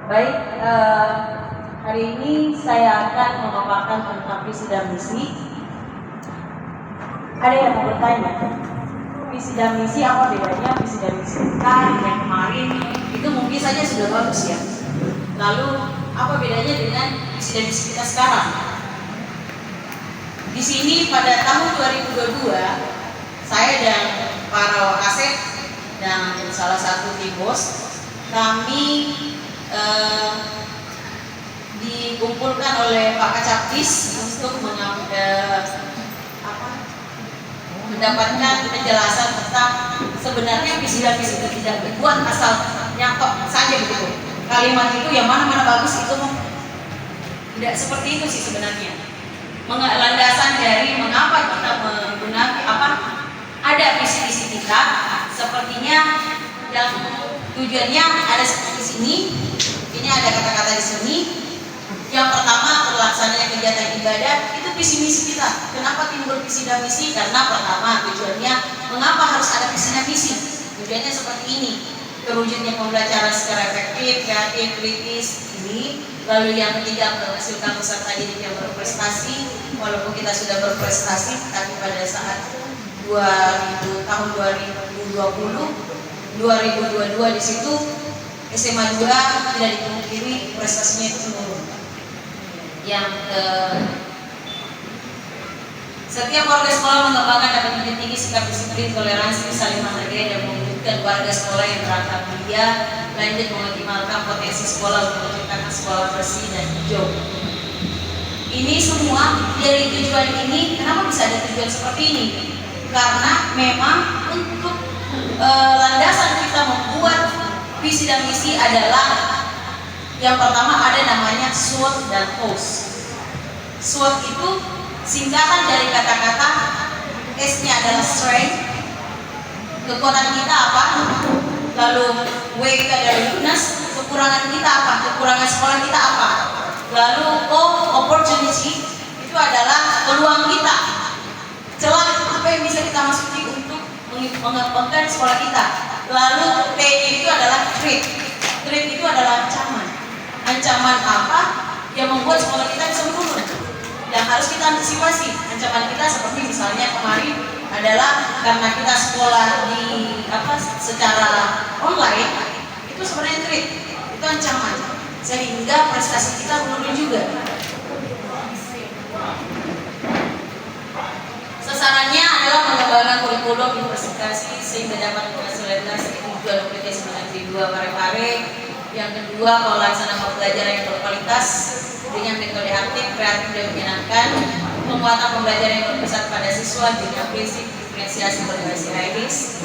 Baik, hari ini saya akan memaparkan tentang visi dan misi. Ada yang mau bertanya, visi dan misi apa bedanya? Visi dan misi kita yang kemarin itu mungkin saja sudah bagus ya. Lalu apa bedanya dengan visi dan misi kita sekarang? Di sini pada tahun 2022 saya dan para wakasek dan salah satu tim bos kami dikumpulkan oleh Pak Kacaptis untuk mendapatkan penjelasan tentang sebenarnya visi dan misi itu tidak dibuat asal nyangkok saja begitu. Kalimat itu yang mana-mana bagus itu tidak seperti itu sih sebenarnya. Landasan dari mengapa kita menggunakan ada visi-visi kita sepertinya yang tujuannya ada seperti sini. Ini ada kata-kata di sini. Yang pertama, terlaksananya kegiatan ibadah itu visi misi kita. Kenapa timbul visi dan misi? Karena pertama tujuannya mengapa harus ada visi dan misi? Tujuannya seperti ini. Terwujudnya pembelajaran secara efektif, kreatif, kritis ini. Lalu yang ketiga, menghasilkan peserta didik yang berprestasi. Walaupun kita sudah berprestasi, tapi pada saat tahun 2022 di situ SMA 2 tidak dipungkiri prestasinya itu menurun. Setiap warga sekolah mengembangkan dan menjunjung tinggi sikap disiplin, toleransi, saling menghargai dan mewujudkan warga sekolah yang berakhlak mulia, lanjut mengoptimalkan potensi sekolah untuk menciptakan sekolah bersih dan hijau. Ini semua dari tujuan ini, kenapa bisa ada tujuan seperti ini? Karena memang untuk landasan kita membuat visi dan misi adalah yang pertama ada namanya SWOT dan TOS. SWOT itu singkatan dari kata-kata, S-nya adalah strength, kekuatan kita apa, lalu W kita dari weakness, kekurangan kita apa, kekurangan sekolah kita apa, lalu O opportunity itu adalah peluang kita, celah apa yang bisa kita masuki untuk mengembangkan sekolah kita. Lalu T itu adalah threat. Threat itu adalah ancaman. Ancaman apa yang membuat sekolah kita bisa menurun? Yang harus kita antisipasi. Ancaman kita seperti misalnya kemarin adalah karena kita sekolah secara online, itu sebenarnya threat, itu ancaman. Sehingga prestasi kita menurun juga. Sasarannya adalah mengembangkan kurikulum investigasi sehingga dapat menghasilkan tujuan UPT 92 Parepare. Yang kedua, pelaksana pembelajaran yang berkualitas dengan metode aktif, kreatif dan menyenangkan. Penguatan pembelajaran yang berpusat pada siswa dengan prinsip diferensiasi berbasis IDIS.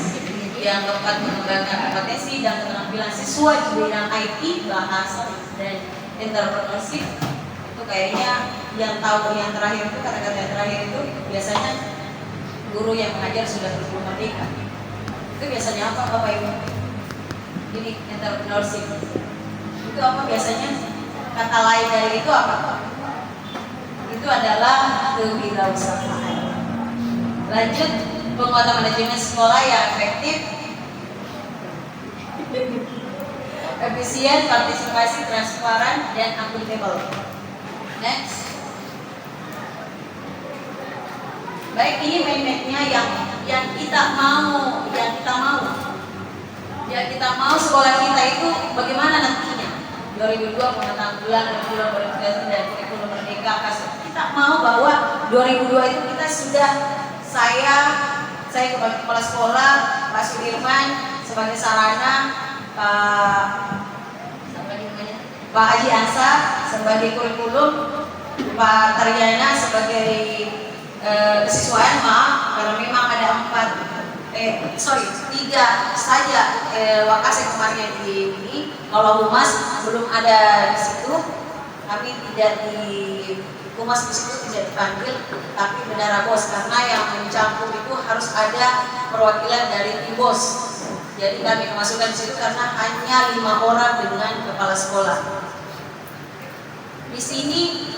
Yang keempat, mengembangkan kompetensi dan keterampilan siswa di bidang IT, bahasa dan entrepreneurship. Itu kayaknya yang tahu yang terakhir itu, kata-kata yang terakhir itu biasanya guru yang mengajar sudah berbelum merdeka. Itu biasanya apa Bapak Ibu? Ini entrepreneurship. Itu apa biasanya? Kata lain dari itu apa? Itu adalah kewirausahaan. Lanjut, penguatan manajemen sekolah yang efektif, efisien, partisipasi, transparan, dan akuntabel. Next. Baik, ini mindmapnya yang kita mau sekolah kita itu bagaimana nantinya? 2002 pengetahuan kurikulum berintegrasi dan kurikulum merdeka. Kita mau bahwa 2002 itu kita sudah saya sebagai kepala sekolah, Pak Sudirman sebagai sarana, Pak Haji Ansa sebagai kurikulum, Pak Taryana sebagai kesiswaan, karena memang ada 3 saja wakasek kemarin yang di ini. Kalau humas belum ada di situ, kami tidak di humas di situ tidak dipanggil, tapi bendara bos karena yang mencampur itu harus ada perwakilan dari tim bos. Jadi kami memasukkan di situ karena hanya 5 orang dengan kepala sekolah. Di sini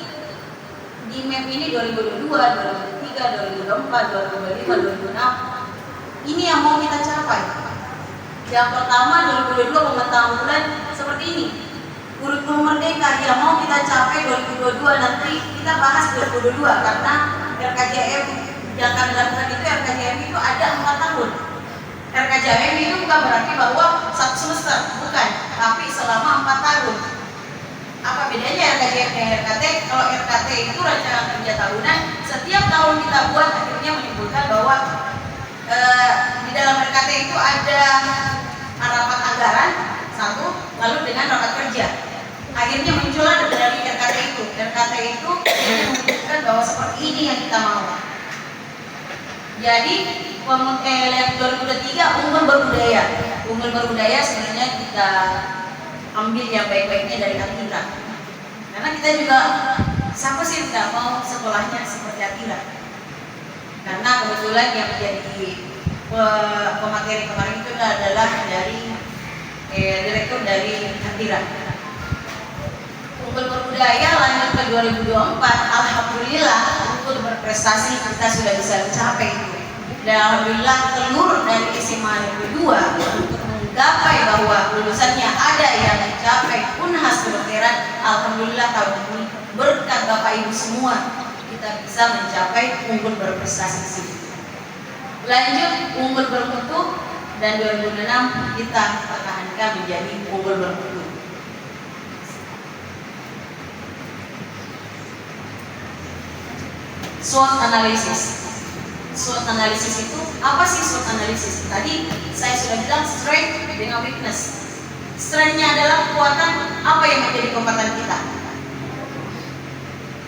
di map ini 2022, 2023, 2024, 2025, 2026. Ini yang mau kita capai. Yang pertama 2022 pengetahuan seperti ini. kurikulum merdeka yang mau kita capai 2022, nanti kita bahas 2022 karena RKJM yang kami lakukan itu, RKJM itu ada 4 tahun. RKJM itu bukan berarti bahwa 1 semester, bukan, tapi selama 4 tahun. Apa bedanya RKJM dengan RKT? Kalau RKT itu rencana kerja tahunan, setiap tahun kita buat akhirnya menimbulkan bahwa di dalam RKT itu ada rapat anggaran satu, lalu dengan rapat kerja. Akhirnya muncullah dari RKT itu. RKT itu menunjukkan bahwa seperti ini yang kita mau. Jadi yang 2023 unggul berbudaya. Unggul berbudaya sebenarnya kita ambil yang baik-baiknya dari Atira. Karena kita juga siapa sih yang tidak mau sekolahnya seperti Atira? Karena kebetulan yang menjadi pemateri kemarin itu adalah dari direktur dari Atira. Unggul berbudaya lanjut ke 2024, alhamdulillah unggul berprestasi kita sudah bisa mencapai itu. Dan alhamdulillah telur dari SMA Negeri 2 untuk menggapai bahwa lulusannya ada yang mencapai Unhas kedokteran. Alhamdulillah tahun ini berkat Bapak Ibu semua kita bisa mencapai unggul berprestasi di sini. Lanjut unggul bermutu, dan 2006 kita pertahankan menjadi unggul bermutu. SWOT analisis. SWOT analisis itu apa sih? SWOT analisis tadi saya sudah bilang strength dengan weakness. Strength-nya adalah kekuatan, apa yang menjadi kekuatan kita.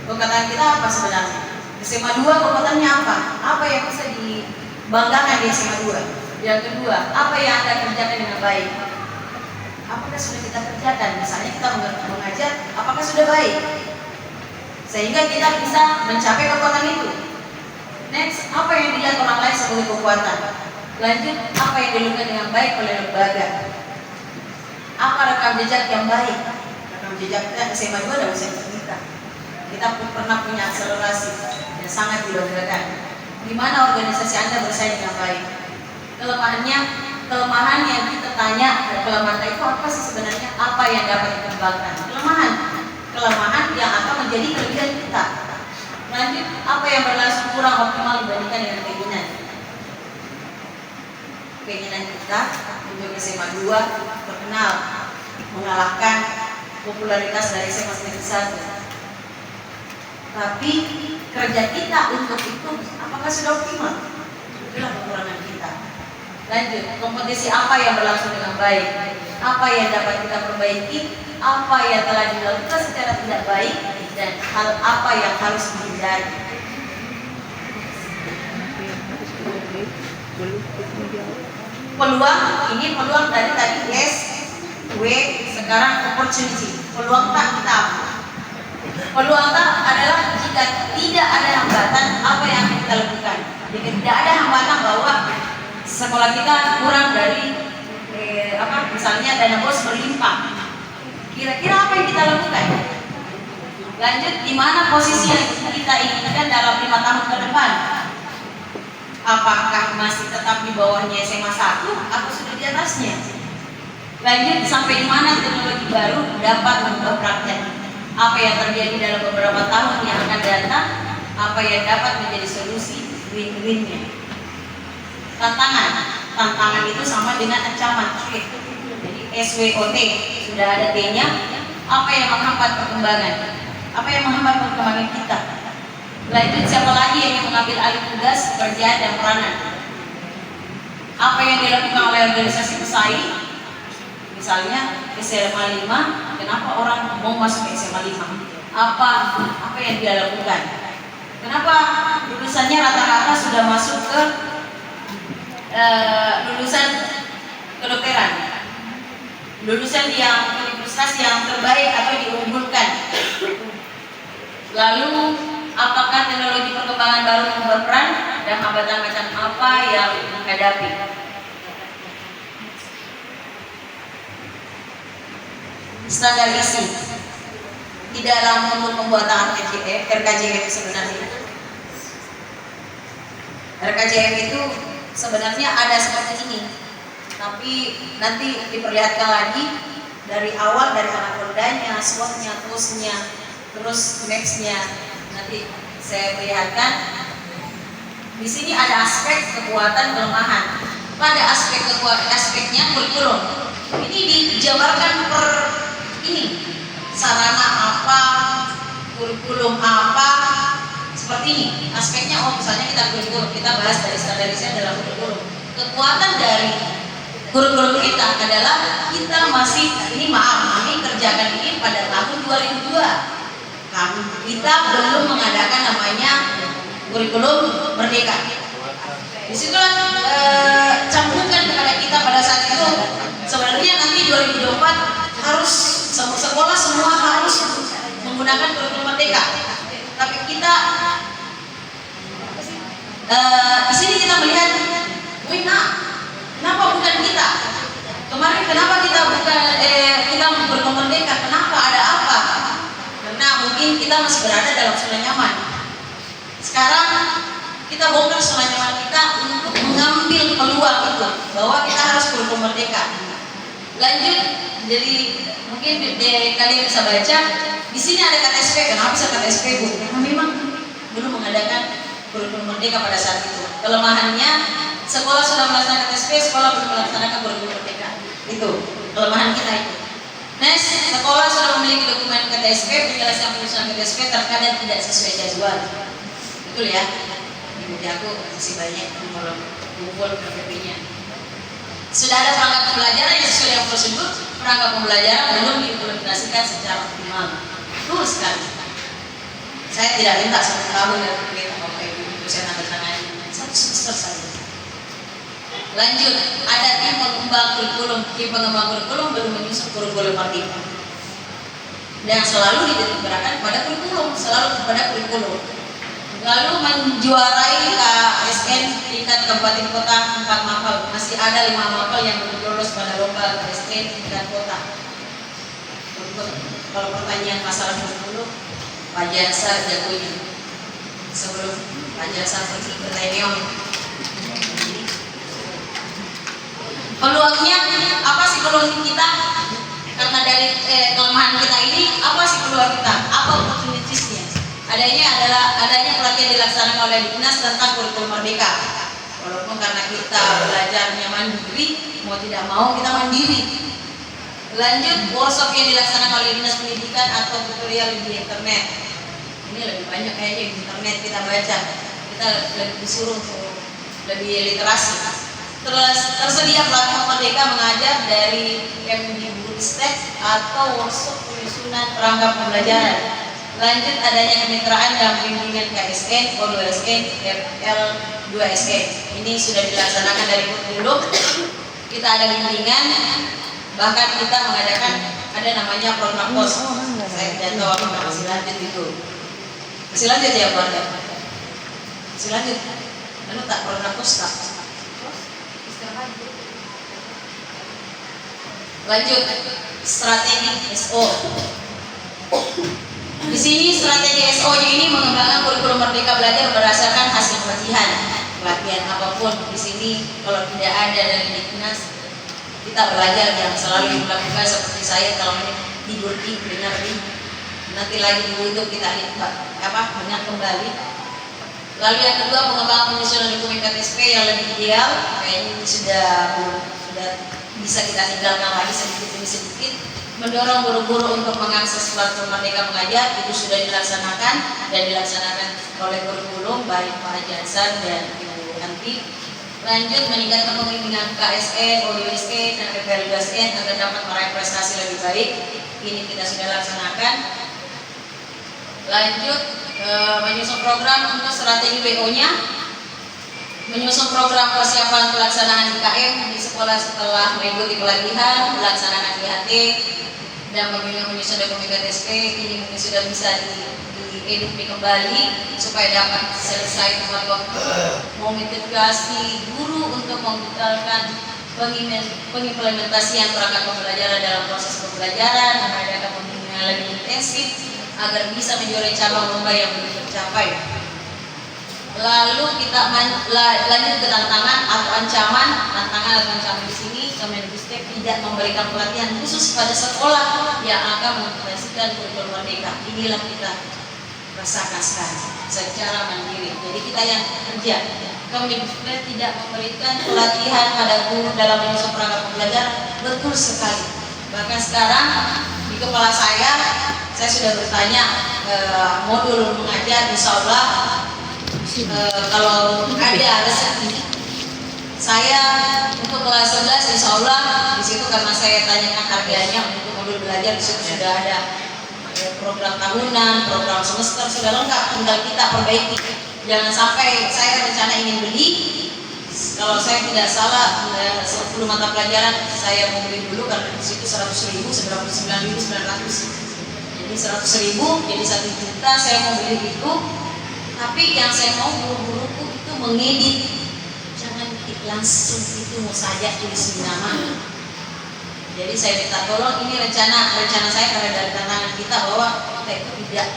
Kekuatan kita apa sebenarnya? SMA 2 kekuatannya apa? Apa yang bisa dibanggakan di SMA 2? Yang kedua, apa yang Anda kerjakan dengan baik? Apakah sudah kita kerjakan? Misalnya kita mengajar, apakah sudah baik? Sehingga kita bisa mencapai kekuatan itu. Next, apa yang dilihat orang lain sebagai kekuatan? Lanjut, apa yang dilakukan dengan baik oleh lembaga? Apa rekam jejak yang baik? Rekam jejak kita SMA 2 dan usia kita. Kita pernah punya akselerasi yang sangat dibanggakan. Di mana organisasi Anda bersaing dengan baik? Kelemahan yang kita tanya, kelemahan itu apa sih sebenarnya? Apa yang dapat dikembangkan? Kelemahan yang akan menjadi kelebihan kita. Lanjut, apa yang berlangsung kurang optimal dibandingkan dengan keinginan? Keinginan kita untuk SMA 2 terkenal mengalahkan popularitas dari SMA Negeri 1. Tapi kerja kita untuk itu apakah sudah optimal? Itulah kekurangan kita. Lanjut, kompetisi apa yang berlangsung dengan baik? Apa yang dapat kita perbaiki? Apa yang telah dilakukan secara tidak baik? Dan hal apa yang harus dihindari? Peluang, ini peluang dari tadi S, W, sekarang opportunity. Peluang tak kita apa? Peluang tak adalah jika tidak ada hambatan, apa yang akan kita lakukan? Jika tidak ada hambatan bahwa sekolah kita kurang dari misalnya dana bos berlimpah, kira-kira apa yang kita lakukan? Lanjut, di mana posisi yang kita inginkan dalam 5 tahun ke depan? Apakah masih tetap di bawahnya SMA 1 atau sudah di atasnya? Lanjut, sampai di mana teknologi baru dapat mengubah praktek? Apa yang terjadi dalam beberapa tahun yang akan datang? Apa yang dapat menjadi solusi win-winnya? Tantangan itu sama dengan ancaman. Jadi SWOT sudah ada T-nya. Apa yang menghambat perkembangan? Apa yang menghambat perkembangan kita? Lanjut, siapa lagi yang mengambil alih tugas, pekerjaan, dan peranan? Apa yang dilakukan oleh organisasi pesaing? Misalnya SMA 5, kenapa orang mau masuk ke SMA 5? Apa yang dia lakukan? Kenapa lulusannya rata-rata sudah masuk ke lulusan kedokteran? Lulusan yang universitas yang terbaik atau diunggulkan. Lalu apakah teknologi perkembangan baru berperan dan hambatan macam apa yang dihadapi? Standar isi di dalam pembuatan RKJM sebenarnya. RKJM itu sebenarnya ada seperti ini, tapi nanti diperlihatkan lagi dari awal, dari anakondanya, SWOT-nya, TOS-nya, terus next-nya. Nanti saya perlihatkan. Di sini ada aspek kekuatan kelemahan. Pada aspeknya kurikulum. Ini dijabarkan per ini. Sarana apa, kurikulum apa, seperti ini. Aspeknya, misalnya kita kurikulum, kita bahas dari standarisasi dalam kurikulum. Kekuatan dari kurikulum kita adalah kita masih, kami kerjakan ini pada tahun 2002. Kita belum mengadakan namanya kurikulum merdeka. Disitulah campukan kepada kita pada saat itu. Sebenarnya nanti 2024 harus sekolah semua harus menggunakan kurikulum merdeka. Tapi kita di sini kita melihat, kenapa bukan kita? Kemarin kenapa kita bukan kita kurikulum merdeka? Kenapa? Ada apa? Karena mungkin kita masih berada dalam zona nyaman. Sekarang kita bongkar zona nyaman kita untuk mengambil peluang itu bahwa kita harus kurikulum merdeka. Lanjut, jadi mungkin kalian bisa baca di sini ada KTSP. Kenapa bisa KTSP, Bu? Karena memang belum mengadakan kurikulum merdeka pada saat itu. Kelemahannya sekolah sudah melaksanakan KTSP, sekolah belum melaksanakan kurikulum merdeka. Itu kelemahan kita itu. Next, sekolah sudah memiliki dokumen KTSP, penjelasan penyusunan KTSP terkadang tidak sesuai jadwal. Betul ya? Di aku masih banyak kalau kumpul PPP-nya. Sudah ada perangkat pembelajaran yang sesuai dengan prosedur, perangkat pembelajaran belum diimplementasikan secara optimal. Betul sekali. Saya tidak minta 1 tahun dari PPP Bapak Ibu untuk saya tanda tangani, 1 semester saja. Lanjut, ada tim pengembang kurikulum. Tim pengembang kurikulum belum menyusun kurikulum merdeka. Dan selalu dititikberatkan pada kurikulum, selalu kepada kurikulum. Lalu menjuarai KSN tingkat kabupaten kota 4 mapel. Masih ada 5 mapel yang belum lolos pada lomba KSN tingkat kota. Kalau pertanyaan masalah kurikulum, Pak Jansa jagonya. Sebelum Pak Jansa pergi ke Taeneong. Peluangnya apa sih peluang kita? Karena dari kelemahan kita ini, apa sih peluang kita? Apa opportunitiesnya? Adanya pelatihan dilaksanakan oleh Dinas tentang kurikulum merdeka. Walaupun karena kita belajarnya mandiri, mau tidak mau kita mandiri. Lanjut, workshop yang dilaksanakan oleh Dinas Pendidikan atau tutorial di internet. Ini lebih banyak kayaknya di internet kita baca. Kita lebih disuruh lebih literasi. Terus tersedia platform merdeka mengajar dari Kemdikbudristek atau workshop penyusunan perangkat pembelajaran. Lanjut, adanya kemitraan dan bimbingan KSN, O2SN, FL2SN. Ini sudah dilaksanakan dari kurikulum. Kita ada bimbingan, bahkan kita mengadakan ada namanya program pos. Saya tidak tahu apa masih lanjut itu. Masih lanjut ya keluarga? Masih lanjut. Lalu tak program pos tak? Lanjut, strategi SO. Di sini strategi SO-nya ini mengembangkan kurikulum merdeka belajar berdasarkan hasil pelatihan apapun. Di sini kalau tidak ada dari Dinas, kita belajar yang selalu dilakukan seperti saya kalau tidur dengar nanti lagi itu kita ingat kembali. Lalu yang kedua, pengembangan penyusunan dokumen KTSP yang lebih ideal. Kayaknya ini sudah bisa kita tinggalkan lagi sedikit demi sedikit. Mendorong guru-guru untuk mengakses platform Merdeka Mengajar, itu sudah dilaksanakan dan dilaksanakan oleh kurikulum baik Pak Jansan dan Ibu Anti. Lanjut, meningkatkan pembimbingan KSN, O2SN, dan FL2SN agar dapat meraih prestasi lebih baik. Ini kita sudah laksanakan. Lanjut, menyusun program untuk strategi WO-nya. Menyusun program persiapan pelaksanaan IKM di sekolah setelah mengikuti pelatihan, melaksanakan IHT, dan menyusun dokumen KTSP. Ini mungkin sudah bisa diedit kembali supaya dapat selesai tepat waktu. Memotivasi guru untuk membutuhkan pengimplementasian perangkat pembelajaran dalam proses pembelajaran, mengadakan pembimbingan lebih intensif agar bisa menjuarai cabang lomba yang belum tercapai. Lalu kita lanjut ke tantangan atau ancaman. Tantangan atau ancaman di sini Kemendikbud tidak memberikan pelatihan khusus pada sekolah yang akan mengoperasikan kurikulum merdeka. Inilah kita rasakan sekarang secara mandiri. Jadi kita yang kerja. Kemendikbud tidak memberikan pelatihan pada guru dalam menyusun perangkat pembelajaran. Betul sekali. Bahkan sekarang di kepala saya sudah bertanya modul mengajar, insya Allah kalau ada rezeki saya untuk kelas 11 insya Allah di situ, karena saya tanyakan harganya untuk modul belajar, di situ sudah ada program tahunan, program semester, sudah lengkap, tinggal kita perbaiki. Jangan sampai saya rencana ingin beli, kalau saya tidak salah 10 mata pelajaran saya mau beli dulu, karena di situ 100.000, 99.900. Jadi 100.000 jadi 1 juta saya mau beli itu. Tapi yang saya mau guru-guruku itu mengedit, jangan langsung itu mau saja tulis nama. Jadi saya minta tolong, ini rencana saya karena dari tantangan kita bahwa kita itu tidak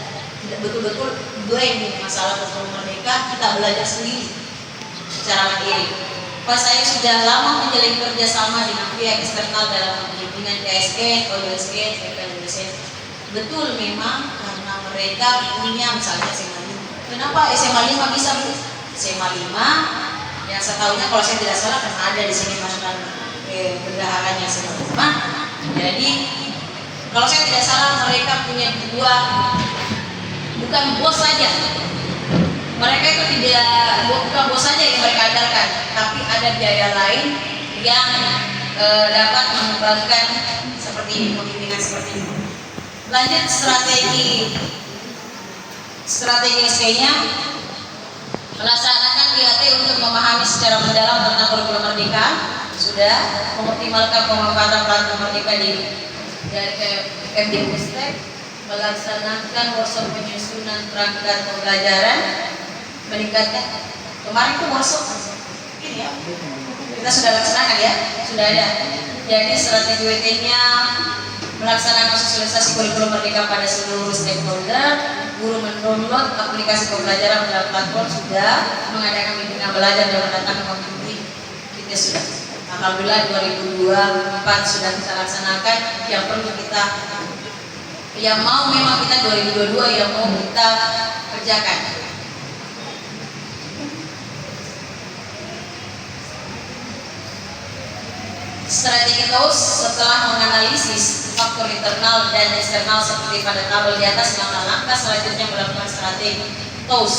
betul-betul blame masalah kurikulum merdeka, kita belajar sendiri secara mandiri. Pas saya sudah lama menjalin kerjasama dengan pihak eksternal dalam bimbingan KSN, OSN, PKN, betul memang karena mereka punya misalnya SMA 5. Kenapa SMA 5 bisa Bu? SMA 5 yang setahunya kalau saya tidak salah karena ada di sini mantan bendaharanya SMA 5. Jadi kalau saya tidak salah mereka punya dua, bukan bos saja. Mereka itu bukan bos saja yang mereka andalkan, tapi ada biaya lain yang dapat mengembangkan seperti ini, pembimbingan seperti ini. Lanjut strategi SK-nya, melaksanakan IAT untuk memahami secara mendalam tentang kurikulum merdeka, sudah mengoptimalkan pemanfaatan perangkat merdeka dari Kemdikbud, melaksanakan workshop penyusunan perangkat pembelajaran, meningkatkan kemarin itu workshop ini ya kita sudah laksanakan ya, sudah ada. Jadi strategi WT-nya melaksanakan sosialisasi kurikulum merdeka pada seluruh stakeholder, guru mendownload aplikasi pembelajaran melalui platform, sudah mengadakan bimbingan belajar dan mendatangkan pembimbing, kita sudah alhamdulillah 2024 sudah kita laksanakan. Yang perlu kita, yang mau memang kita 2022 yang mau kita kerjakan. Strategi TOS setelah menganalisis faktor internal dan eksternal seperti pada tabel di atas, langkah selanjutnya melakukan strategi TOS.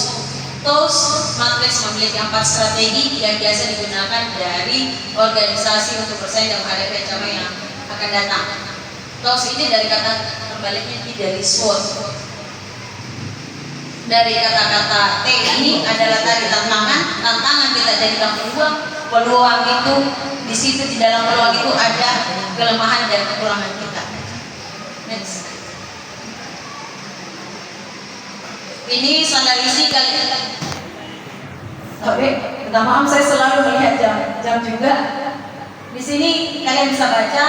TOS matriks memiliki 4 strategi yang biasa digunakan dari organisasi untuk bersaing dan menghadapi ancaman yang akan datang. TOS ini dari kata terbaliknya dari SWOT. Dari kata-kata T ini adalah tadi tantangan kita jadikan peluang itu di situ, di dalam peluang itu ada kelemahan dan kekurangan kita. Next. Ini standarisasi kali. Oke, minta maaf saya selalu melihat jam juga. Di sini kalian bisa baca.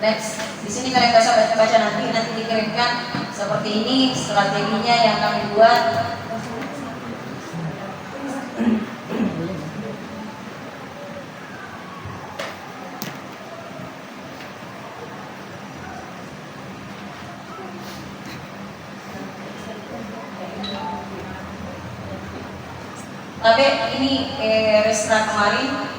Next. Di sini kalian bisa baca nanti dikirimkan seperti ini strateginya yang kami buat. Tapi ini restoran kemarin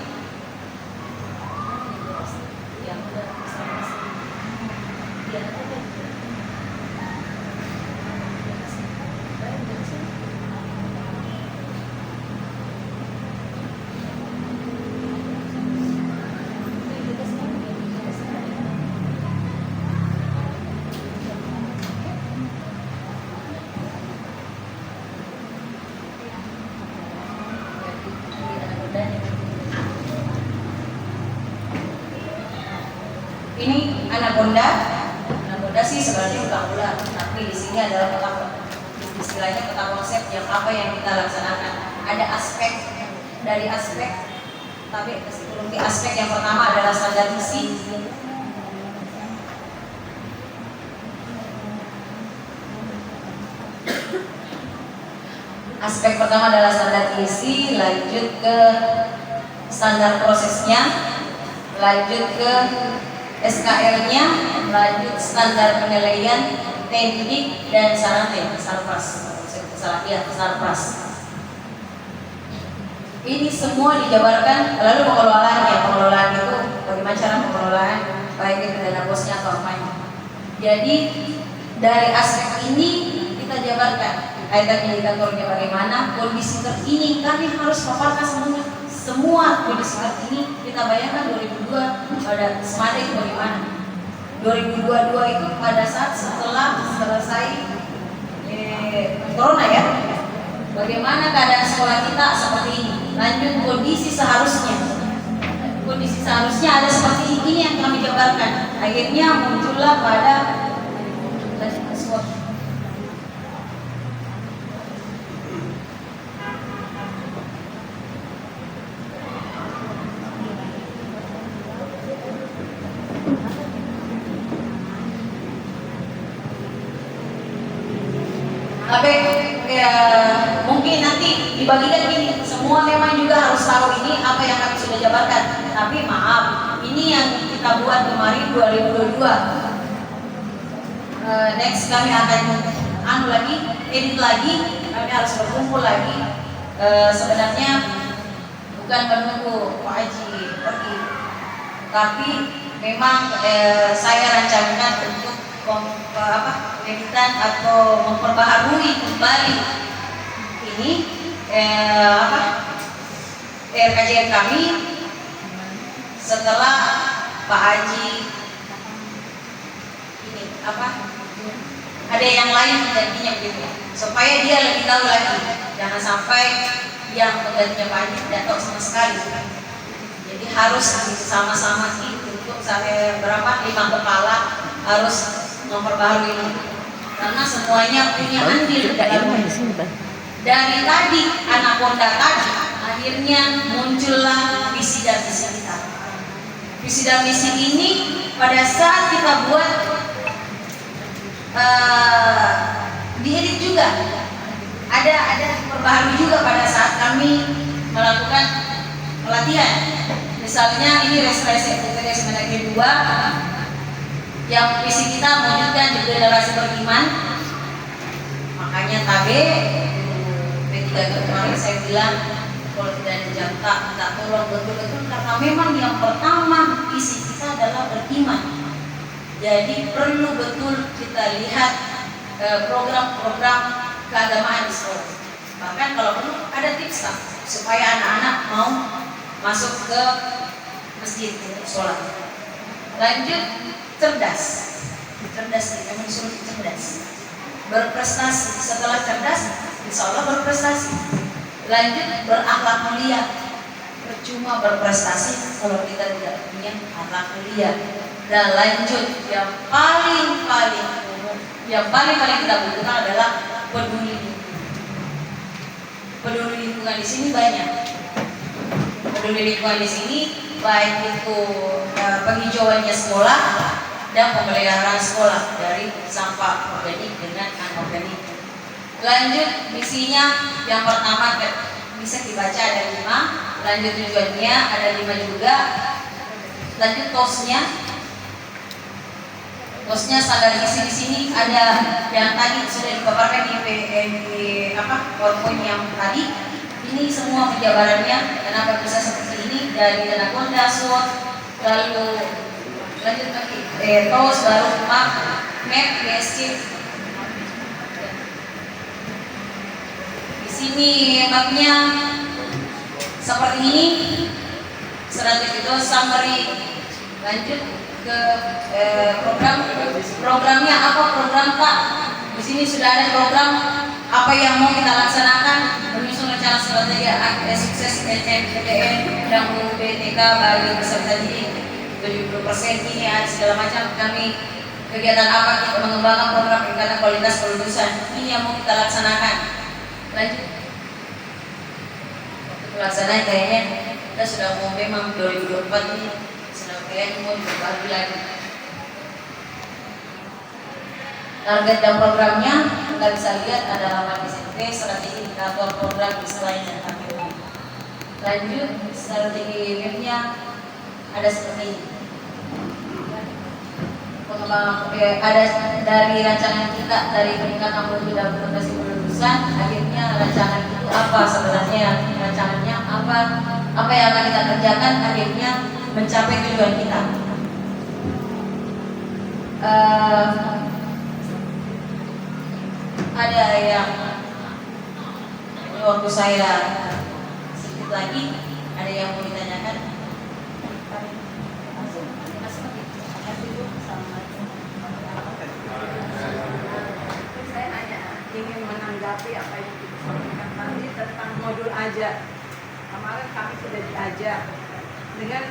ini anaconda sih sebenarnya bukan ular, tapi di sini adalah peta, istilahnya peta konsep yang apa yang kita laksanakan. Ada aspek dari aspek, tapi sebelum di aspek yang pertama adalah standar visi. Aspek pertama adalah standar isi, lanjut ke standar prosesnya, lanjut ke SKL-nya, lanjut standar penilaian, teknik, dan sarpras. Sarpras. Ini semua dijabarkan, lalu pengelolaan itu bagaimana cara pengelolaan, baik itu dana bosnya atau apanya. Jadi dari aspek ini kita jabarkan kaitan indikatornya bagaimana, kondisi terkini kami harus paparkan semua kondisi terkini. Kita bayangkan 2002 pada semada itu bagaimana. 2022 itu pada saat setelah selesai corona ya, bagaimana keadaan sekolah kita seperti ini. Lanjut kondisi seharusnya ada seperti ini yang kami jabarkan. Akhirnya muncullah pada mungkin nanti dibagikan gini, semua memang juga harus tahu ini apa yang kami sudah jabarkan. Tapi maaf, ini yang kita buat kemarin 2022. Next kami akan edit lagi, kami harus berkumpul lagi. Sebenarnya bukan menunggu Pak Haji pergi, tapi memang saya rancangkan untuk editan atau memperbaharui kembali ini RKJM kami setelah Pak Haji ini ada yang lain penggantinya begitu, supaya dia lebih tahu lagi, jangan sampai yang penggantinya Pak Haji tidak tahu sama sekali. Jadi harus sama-sama sih untuk sampai 5 kepala harus memperbaharui ini, karena semuanya punya andil dalam dari tadi anaconda tadi. Akhirnya muncullah visi dan misi kita. Visi dan misi ini pada saat kita buat diedit juga ada perbaharui juga pada saat kami melakukan pelatihan. Misalnya ini restresi Mendagri 2 yang visi kita mewujudkan generasi beriman. Makanya TABE P3 kemarin saya bilang kalau tidak dijamta minta tolong betul-betul, karena memang yang pertama visi kita adalah beriman. Jadi perlu betul kita lihat program-program keagamaan di sekolah. Bahkan kalau perlu ada tips supaya anak-anak mau masuk ke masjid sholat. Lanjut cerdas nih, kami disuruh cerdas, berprestasi. Setelah cerdas, insya Allah berprestasi. Lanjut berakhlak mulia. Percuma berprestasi kalau kita tidak punya akhlak mulia. Dan lanjut yang paling umum, yang paling kita butuhkan adalah peduli lingkungan. Peduli lingkungan di sini banyak. Peduli lingkungan di sini baik itu penghijauannya sekolah dan pemeliharaan sekolah dari sampah organik dengan anorganik. Lanjut misinya yang pertama bisa dibaca ada 5. Lanjut tujuannya ada 5 juga. Lanjut tosnya standar isi di sini ada yang tadi sudah dipaparkan di PowerPoint yang tadi. Ini semua penjabarannya kenapa bisa seperti ini, dari anaconda, SWOT, lalu lanjut lagi TOS, baru map, BSC. Di sini mapnya seperti ini. Selanjutnya itu summary. Lanjut ke programnya apa, program Pak. Di sini sudah ada program apa yang mau kita laksanakan, menyusun rencana strategi sukses SNMPTN dan UBTK bagi peserta didik 70%. Ini ada segala macam. Kami kegiatan apa, kita mengembangkan program peningkatan kualitas kelulusan. Ini yang mau kita laksanakan. Lanjut waktu pelaksanaan kayaknya kita sudah mau, memang 2024 ini sudah kayaknya mau dibagi lagi. Target dan programnya kita bisa lihat ada laman SMP, strategi indikator program selain dan KPU. Lanjut, strategi MIP-nya ada seperti ini. Ada dari rancangan kita, dari peningkatan mutu dan fondasi penelulusan, akhirnya rancangan itu apa sebenarnya, rancangannya apa yang akan kita kerjakan, akhirnya mencapai tujuan kita. Ada yang ini waktu saya sedikit lagi, ada yang mau ditanyakan? Saya hanya ingin menanggapi apa yang disampaikan tadi tentang modul ajar. Kemarin kami sudah diajar dengan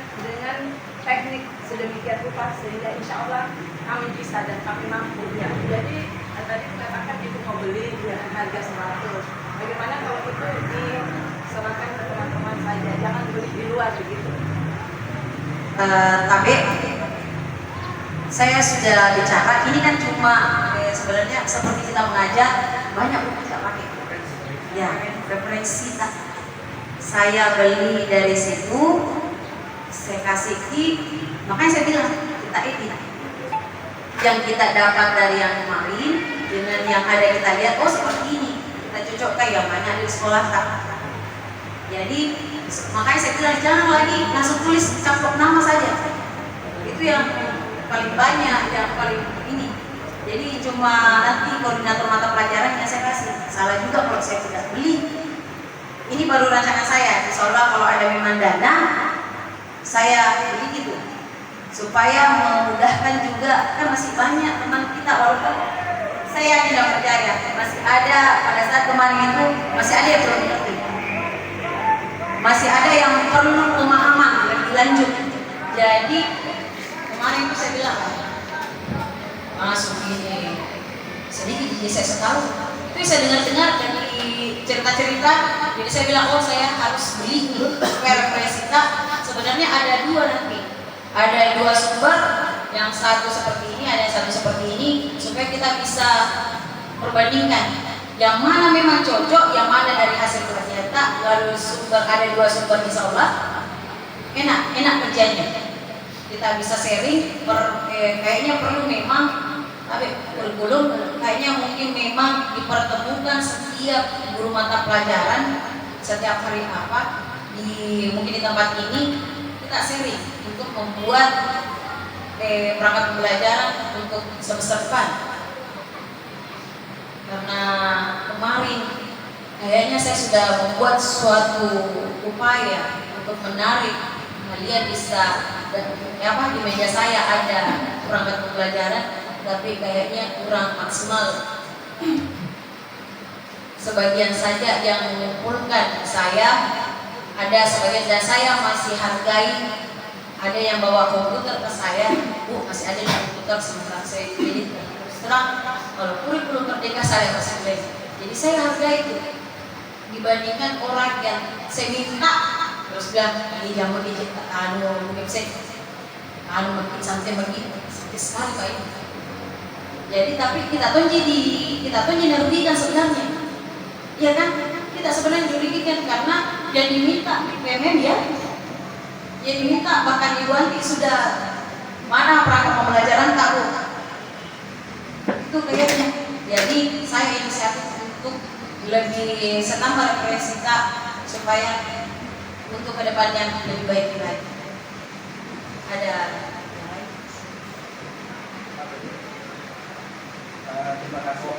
teknik sedemikian rupa sehingga insya Allah kami bisa dan kami mampu ya. Jadi tadi mengatakan itu mau beli dengan harga 100. Bagaimana kalau itu diserahkan ke teman-teman saja, jangan beli di luar begitu. Tapi saya sudah bicara, ini kan cuma sebenarnya seperti kita mengajar banyak buku tidak pakai ya, referensi tak. Saya beli dari situ, saya kasih key, makanya saya bilang kita ini yang kita dapat dari yang kemarin dengan yang ada kita lihat, oh seperti ini kita cocokkan yang banyak di sekolah tak. Jadi makanya saya bilang jangan lagi langsung tulis campur nama saja, itu yang paling banyak, yang paling ini. Jadi cuma nanti koordinator mata pelajaran yang saya kasih. Salah juga kalau saya tidak beli. Ini baru rancangan saya. Insyaallah kalau ada memang dana, saya beli gitu. Supaya memudahkan juga, kan masih banyak teman kita walaupun saya tidak percaya masih ada pada saat kemarin itu masih ada yang belum ngerti. Masih ada yang perlu pemahaman lebih lanjut. Jadi kemarin itu saya bilang masuk ini sedikit jadi saya tahu itu saya dengar dari cerita-cerita, jadi saya bilang oh saya harus beli dulu supaya referensi kita sebenarnya ada dua nanti, ada dua sumber, yang satu seperti ini, ada yang satu seperti ini, supaya kita bisa perbandingkan yang mana memang cocok, yang mana dari hasil ternyata, lalu sumber ada dua sumber insya Allah enak kerjanya. Kita bisa sharing, kayaknya perlu memang, tapi kurikulum kayaknya mungkin memang dipertemukan setiap guru mata pelajaran setiap hari apa mungkin di tempat ini kita sharing untuk membuat perangkat pembelajaran untuk semester depan. Karena kemarin kayaknya saya sudah membuat suatu upaya untuk menarik kalian bisa di meja saya ada perangkat pembelajaran, tapi kayaknya kurang maksimal. Sebagian saja yang mengumpulkan saya, ada sebagian dan saya masih hargai. Ada yang bawa komputer ke saya, masih ada yang komputer sementara saya jadi terang. Kalau kurikulum merdeka saya masih beli, jadi saya hargai itu dibandingkan orang yang saya minta terus bilang ini jamu digital mungkin saya makin santai begitu sekali Pak ini. Jadi tapi kita tuh merugikan sebenarnya, ya kan? Kita sebenarnya merugikan karena yang diminta PMM ya, yang diminta bahkan Ibu Anti sudah mana perangkat pembelajaran tahu itu kayaknya. Jadi saya inisiatif untuk lebih senambah referensi kita supaya untuk kedepannya lebih baik lagi. Ada terima kasih.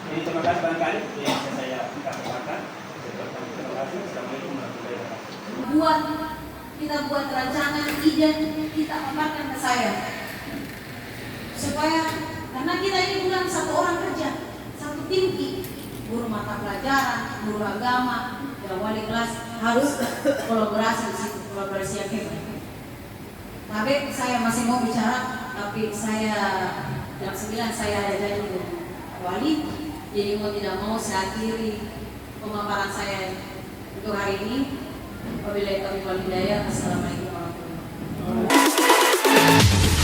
Ini terima kasih barangkali yang saya katakan. Terima kasih. Assalamualaikum warahmatullahi wabarakatuh. Kita buat rancangan ide, kita paparkan ke saya supaya karena kita ini bukan satu orang kerja, satu tim, guru mata pelajaran, guru agama, dan wali kelas harus kolaborasi di situ, kolaborasi yang hebat. Tapi saya masih mau bicara, tapi saya jam 9 saya ada janji dengan wali, jadi mau tidak mau saya akhiri pemaparan saya untuk hari ini. Wabillahi taufiq wal hidayah. Assalamualaikum warahmatullahi wabarakatuh.